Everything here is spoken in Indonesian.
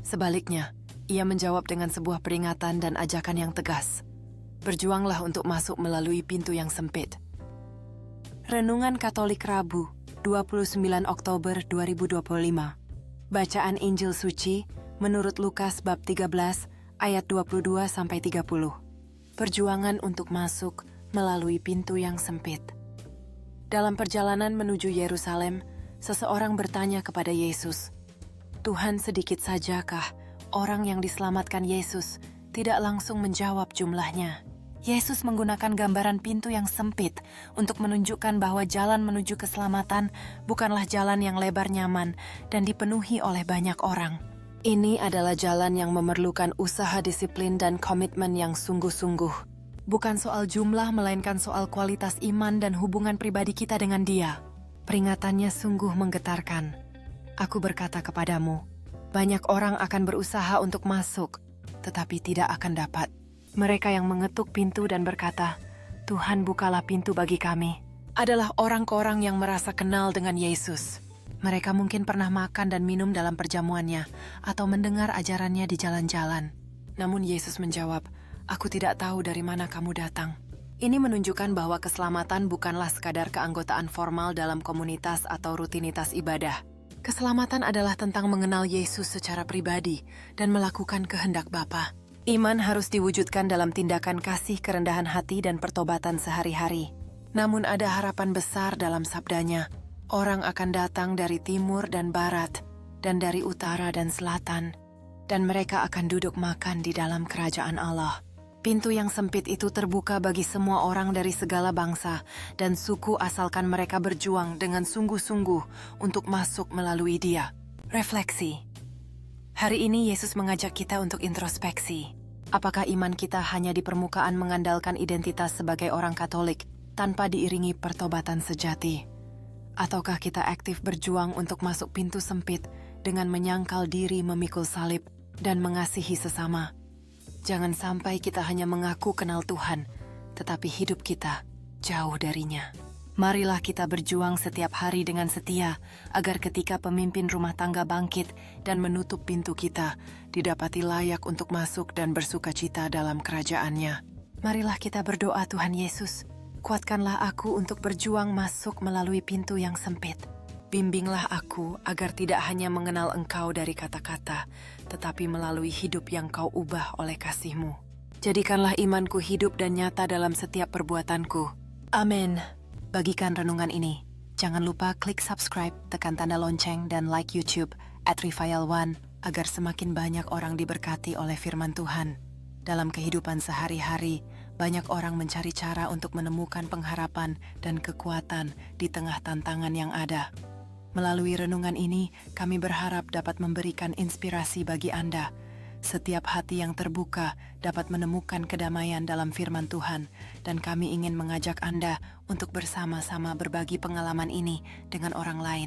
Sebaliknya, ia menjawab dengan sebuah peringatan dan ajakan yang tegas. Berjuanglah untuk masuk melalui pintu yang sempit. Renungan Katolik Rabu, 29 Oktober 2025. Bacaan Injil Suci menurut Lukas bab 13 ayat 22-30. Perjuangan untuk masuk melalui pintu yang sempit. Dalam perjalanan menuju Yerusalem, seseorang bertanya kepada Yesus, "Tuhan, sedikit sajakah orang yang diselamatkan Yesus?" Tidak langsung menjawab jumlahnya. Yesus menggunakan gambaran pintu yang sempit untuk menunjukkan bahwa jalan menuju keselamatan bukanlah jalan yang lebar nyaman dan dipenuhi oleh banyak orang. Ini adalah jalan yang memerlukan usaha disiplin dan komitmen yang sungguh-sungguh. Bukan soal jumlah, melainkan soal kualitas iman dan hubungan pribadi kita dengan Dia. Peringatannya sungguh menggetarkan. Aku berkata kepadamu, banyak orang akan berusaha untuk masuk, tetapi tidak akan dapat. Mereka yang mengetuk pintu dan berkata, "Tuhan, bukalah pintu bagi kami," adalah orang-orang yang merasa kenal dengan Yesus. Mereka mungkin pernah makan dan minum dalam perjamuannya atau mendengar ajarannya di jalan-jalan. Namun Yesus menjawab, "Aku tidak tahu dari mana kamu datang." Ini menunjukkan bahwa keselamatan bukanlah sekadar keanggotaan formal dalam komunitas atau rutinitas ibadah. Keselamatan adalah tentang mengenal Yesus secara pribadi dan melakukan kehendak Bapa. Iman harus diwujudkan dalam tindakan kasih, kerendahan hati, dan pertobatan sehari-hari. Namun ada harapan besar dalam sabdanya. Orang akan datang dari timur dan barat, dan dari utara dan selatan, dan mereka akan duduk makan di dalam kerajaan Allah. Pintu yang sempit itu terbuka bagi semua orang dari segala bangsa dan suku asalkan mereka berjuang dengan sungguh-sungguh untuk masuk melalui Dia. Refleksi. Hari ini Yesus mengajak kita untuk introspeksi. Apakah iman kita hanya di permukaan mengandalkan identitas sebagai orang Katolik tanpa diiringi pertobatan sejati? Ataukah kita aktif berjuang untuk masuk pintu sempit dengan menyangkal diri memikul salib dan mengasihi sesama? Jangan sampai kita hanya mengaku kenal Tuhan, tetapi hidup kita jauh darinya. Marilah kita berjuang setiap hari dengan setia, agar ketika pemimpin rumah tangga bangkit dan menutup pintu kita, didapati layak untuk masuk dan bersukacita dalam kerajaan-Nya. Marilah kita berdoa, Tuhan Yesus, kuatkanlah aku untuk berjuang masuk melalui pintu yang sempit. Bimbinglah aku agar tidak hanya mengenal Engkau dari kata-kata, tetapi melalui hidup yang Kau ubah oleh kasih-Mu. Jadikanlah imanku hidup dan nyata dalam setiap perbuatanku. Amin. Bagikan renungan ini. Jangan lupa klik subscribe, tekan tanda lonceng, dan like YouTube @Rifael1 agar semakin banyak orang diberkati oleh firman Tuhan. Dalam kehidupan sehari-hari, banyak orang mencari cara untuk menemukan pengharapan dan kekuatan di tengah tantangan yang ada. Melalui renungan ini, kami berharap dapat memberikan inspirasi bagi Anda. Setiap hati yang terbuka dapat menemukan kedamaian dalam firman Tuhan, dan kami ingin mengajak Anda untuk bersama-sama berbagi pengalaman ini dengan orang lain.